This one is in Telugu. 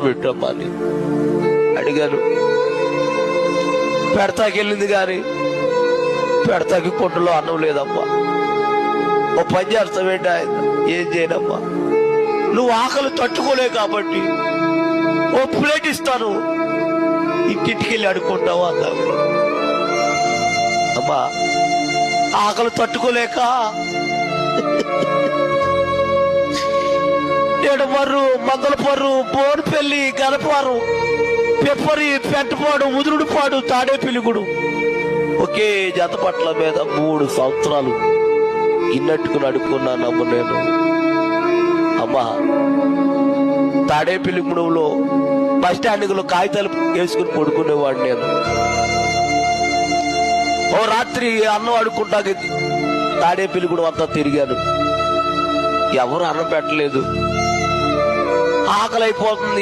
పెట్టమ్మా అని అడిగాను. పెడతాకెళ్ళింది కానీ పెడతాకి పొట్టులో అన్నం లేదమ్మా. ఓ పని చేస్తావేంటి ఆయన, ఏం చేయనమ్మా, నువ్వు ఆకలి తట్టుకోలే కాబట్టి ఓ ప్లేట్ ఇస్తాను, ఇంటింటికి వెళ్ళి అడుక్కుంటావా అన్నావు. అమ్మా ఆకలి తట్టుకోలేక ఏడుమర్రు, మంగళపర్రు, బోనుపల్లి, గణపారం, పెప్పరి, పెంటపాడు, ముదురుడుపాడు, తాడేపిలిగుడు ఒకే జత పట్ల మీద 3 సంవత్సరాలు ఇన్నట్టుకుని అడుక్కున్నానమ్మ నేను. అమ్మా తాడేపిలిగూడెంలో బస్ స్టాండ్లో కాగితాలు వేసుకుని పడుకునేవాడు నేను. ఓ రాత్రి అన్నం అడుక్కుంటాకి తాడేపిలిగూడెం అంతా తిరిగాను, ఎవరు అన్నం పెట్టలేదు. ఆకలి అయిపోతుంది.